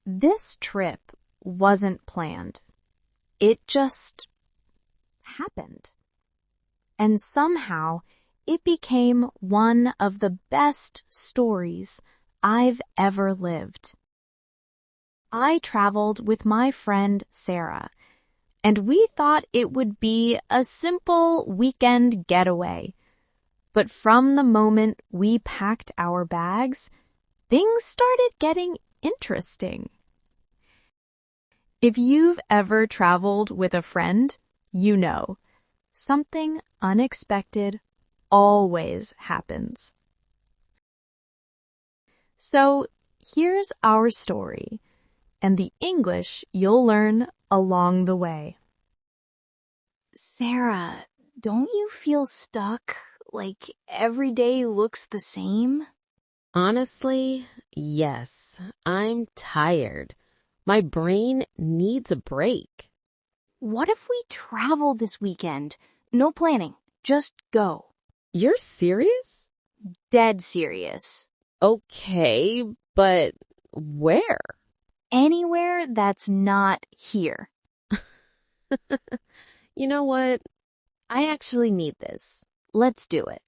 This trip wasn't planned. It just happened. And somehow it became one of the best stories I've ever lived. I traveled with my friend Sarah, and we thought it would be a simple weekend getaway. But from the moment we packed our bags, things started getting interesting. If you've ever traveled with a friend, you know, something unexpected always happens. So here's our story and the English you'll learn along the way. Sarah, don't you feel stuck? Like every day looks the same? Honestly, yes. I'm tired. My brain needs a break. What if we travel this weekend? No planning. Just go. You're serious? Dead serious. Okay, but where? Anywhere that's not here. You know what? I actually need this. Let's do it.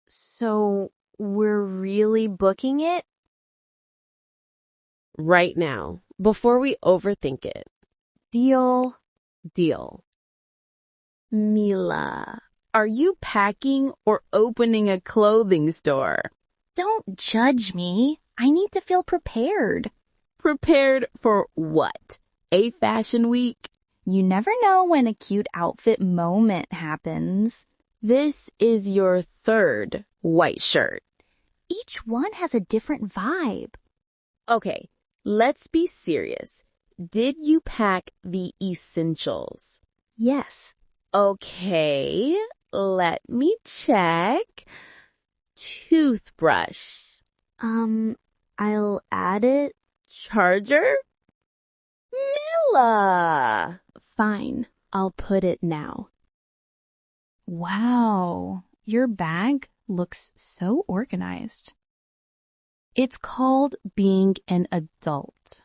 So, we're really booking it? Right now, before we overthink it. Deal. Deal. Mila, are you packing or opening a clothing store? Don't judge me. I need to feel prepared. Prepared for what? A fashion week? You never know when a cute outfit moment happens. This is your third white shirt. Each one has a different vibe. Okay, let's be serious. Did you pack the essentials? Yes. Okay, let me check. Toothbrush. I'll add it. Charger? Mila! Fine, I'll put it now. Wow, your bag looks so organized. It's called being an adult.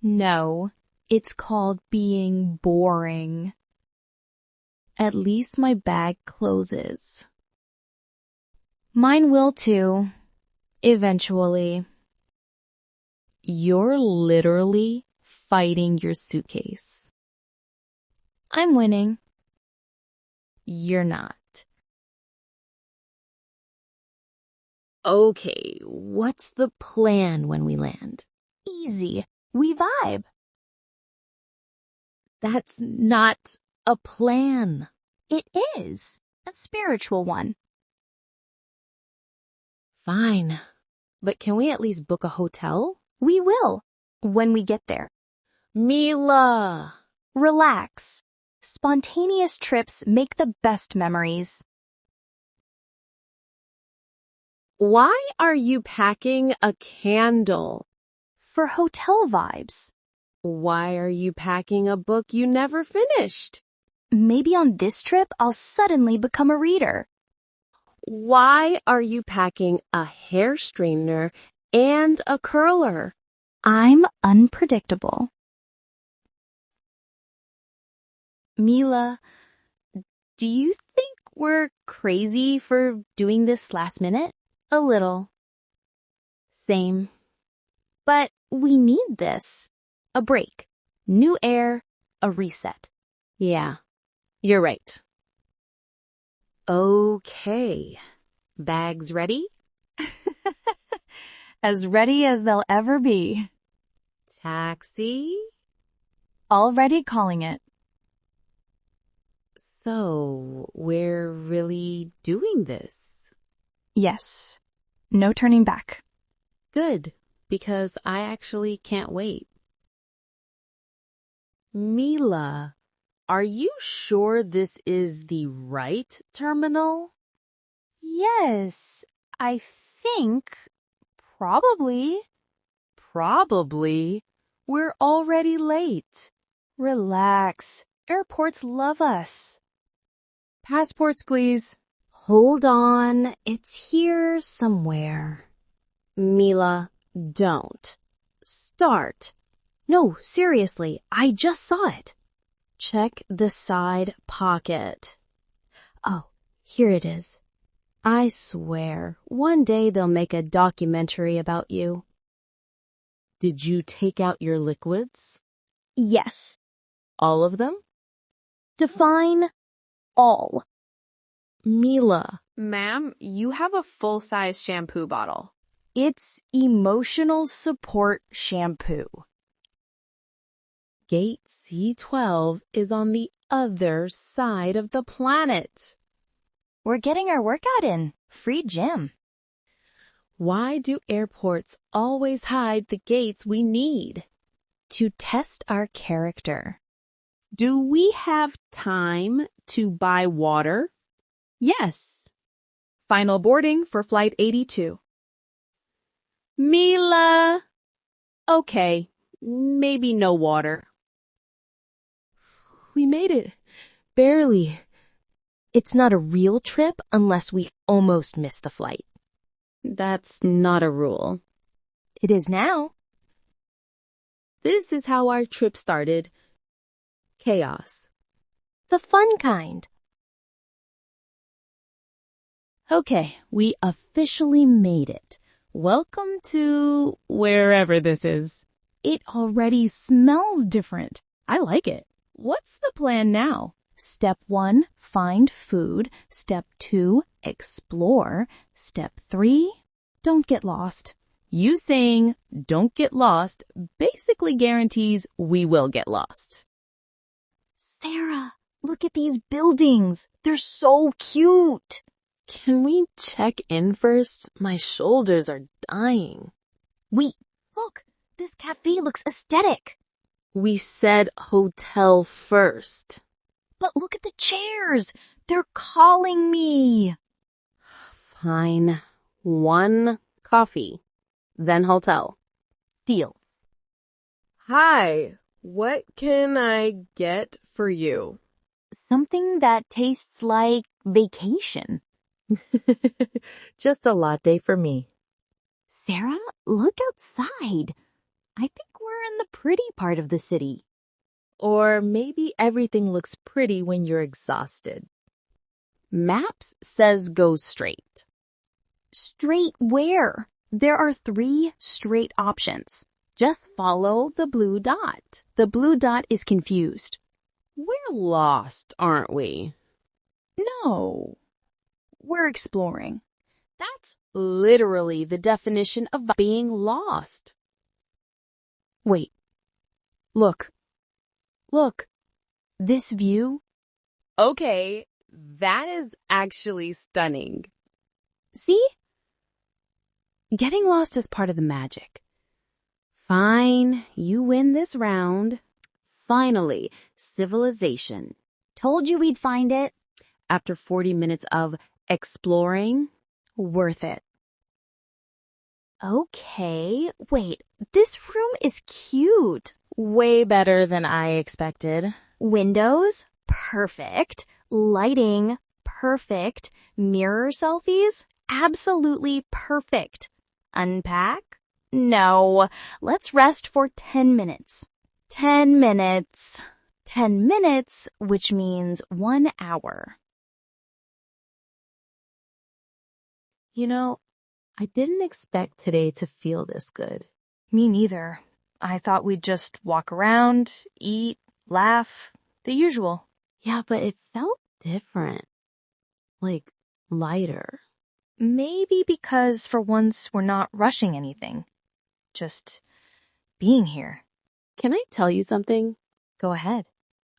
No, it's called being boring. At least my bag closes. Mine will too, eventually. You're literally fighting your suitcase. I'm winning. You're not. Okay, what's the plan when we land? Easy. We vibe. That's not a plan. It is. A spiritual one. Fine, but can we at least book a hotel? We will, when we get there. Mila! Relax. Spontaneous trips make the best memories. Why are you packing a candle? For hotel vibes. Why are you packing a book you never finished? Maybe on this trip I'll suddenly become a reader. Why are you packing a hair straightener and a curler? I'm unpredictable. Mila, do you think we're crazy for doing this last minute? A little. Same. But we need this. A break. New air. A reset. Yeah, you're right. Okay. Bags ready? As ready as they'll ever be. Taxi? Already calling it. So, we're really doing this? Yes. No turning back. Good, because I actually can't wait. Mila, are you sure this is the right terminal? Yes, I think. Probably. Probably. We're already late. Relax. Airports love us. Passports, please. Hold on, it's here somewhere. Mila, don't. start. No, seriously, I just saw it. Check the side pocket. Oh, here it is. I swear, one day they'll make a documentary about you. Did you take out your liquids? Yes. All of them? Define all. Mila. Ma'am, you have a full-size shampoo bottle. It's emotional support shampoo. Gate C12 is on the other side of the planet. We're getting our workout in. Free gym. Why do airports always hide the gates we need? To test our character. Do we have time to buy water? Yes. Final boarding for Flight 82. Mila! Okay, maybe no water. We made it. Barely. It's not a real trip unless we almost miss the flight. That's not a rule. It is now. This is how our trip started. Chaos. The fun kind. Okay, we officially made it. Welcome to wherever this is. It already smells different. I like it. What's the plan now? Step 1, find food. Step 2, explore. Step 3, don't get lost. You saying don't get lost basically guarantees we will get lost. Sarah, look at these buildings. They're so cute. Can we check in first? My shoulders are dying. Wait, look, this cafe looks aesthetic. We said hotel first. But look at the chairs. They're calling me. Fine. 1 coffee, then hotel. Deal. Hi, what can I get for you? Something that tastes like vacation. Just a latte for me. Sarah, look outside. I think we're in the pretty part of the city. Or maybe everything looks pretty when you're exhausted. Maps says go straight. Straight where? There are 3 straight options. Just follow the blue dot. The blue dot is confused. We're lost, aren't we? No. We're exploring. That's literally the definition of being lost. Wait. Look. Look. This view? Okay, that is actually stunning. See? Getting lost is part of the magic. Fine, you win this round. Finally, civilization. Told you we'd find it. After 40 minutes of exploring, Worth it. Okay, wait, this room is cute. Way better than I expected. Windows, perfect. Lighting, perfect. Mirror selfies, absolutely perfect. Unpack? No. Let's rest for 10 minutes. 10 minutes. 10 minutes, which means 1 hour. you know, I didn't expect today to feel this good. Me neither. I thought we'd just walk around, eat, laugh, the usual. Yeah, but it felt different. Like, lighter. Maybe because for once we're not rushing anything. Just being here. Can I tell you something? Go ahead.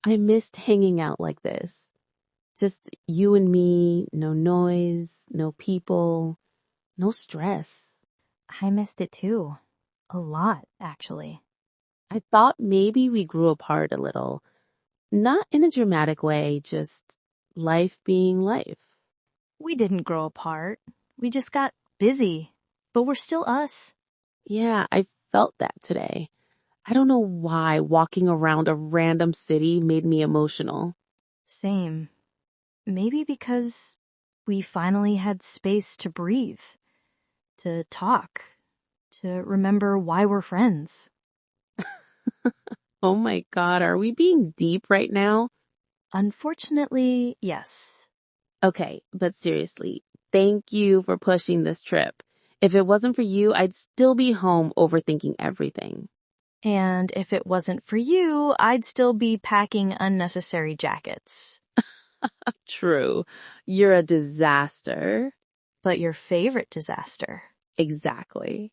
I missed hanging out like this. Just you and me, no noise, no people, no stress. I missed it too. A lot, actually. I thought maybe we grew apart a little. Not in a dramatic way, just life being life. We didn't grow apart. We just got busy. But we're still us. Yeah, I felt that today. I don't know why walking around a random city made me emotional. Same. Maybe because we finally had space to breathe, to talk, To remember why we're friends. Oh my God, are we being deep right now? Unfortunately, yes. Okay, but seriously, thank you for pushing this trip. If it wasn't for you, I'd still be home overthinking everything. And if it wasn't for you, I'd still be packing unnecessary jackets. True. You're a disaster. But your favorite disaster. Exactly.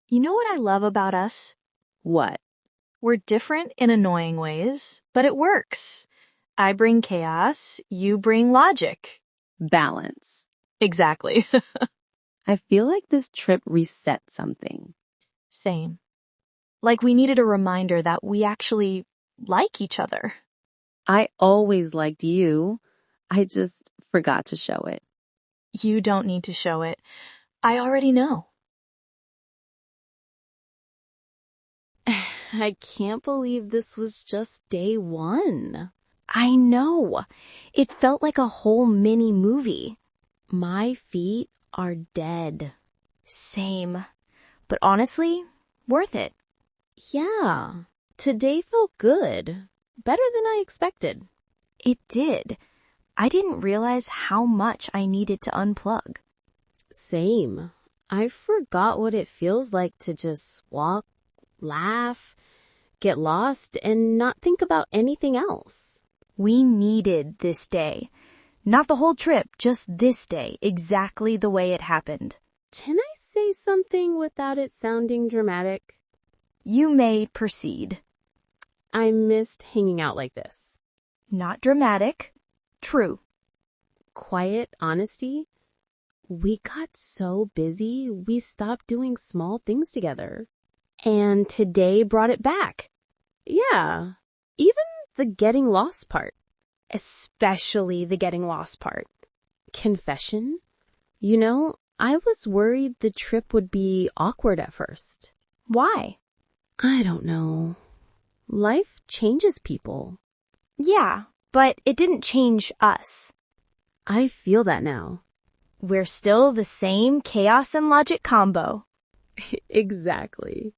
You know what I love about us? What? We're different in annoying ways, but it works. I bring chaos, you bring logic. Balance. Exactly. I feel like this trip reset something. Same. Like we needed a reminder that we actually like each other. I always liked you. I just forgot to show it. You don't need to show it. I already know. I can't believe this was just day one. I know. It felt like a whole mini movie. My feet are dead. Same. But honestly, worth it. Yeah. Today felt good. Better than I expected. It did. I didn't realize how much I needed to unplug. Same. I forgot what it feels like to just walk, laugh, get lost, and not think about anything else. We needed this day. Not the whole trip, just this day, exactly the way it happened. Can I say something without it sounding dramatic? You may proceed. I missed hanging out like this. Not dramatic. True. Quiet honesty. We got so busy, we stopped doing small things together. And today brought it back. Yeah, even the getting lost part. Especially the getting lost part. Confession? You know, I was worried the trip would be awkward at first. Why? I don't know. Life changes people. Yeah, but it didn't change us. I feel that now. We're still the same chaos and logic combo. Exactly.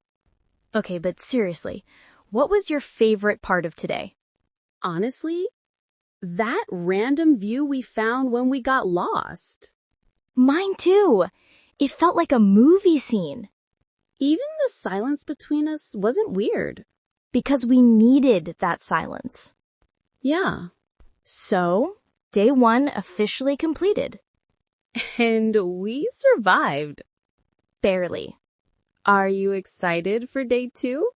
Okay, but seriously, what was your favorite part of today? Honestly, that random view we found when we got lost. Mine too. It felt like a movie scene. Even the silence between us wasn't weird. Because we needed that silence. Yeah. So, day one officially completed. And we survived. Barely. Are you excited for day two?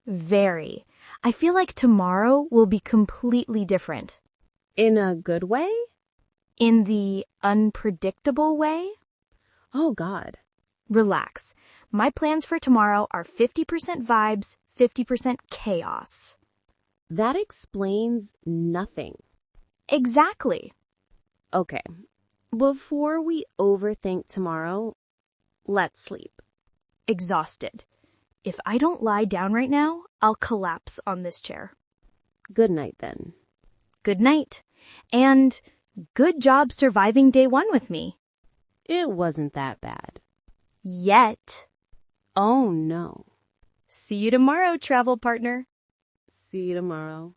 Very. I feel like tomorrow will be completely different. In a good way? In the unpredictable way? Oh, God. Relax. My plans for tomorrow are 50% vibes, 50% chaos. That explains nothing. Exactly. Okay. Before we overthink tomorrow, let's sleep. Exhausted. If I don't lie down right now, I'll collapse on this chair. Good night then. Good night. And good job surviving day one with me. It wasn't that bad. Yet. Oh no. See you tomorrow, travel partner. See you tomorrow.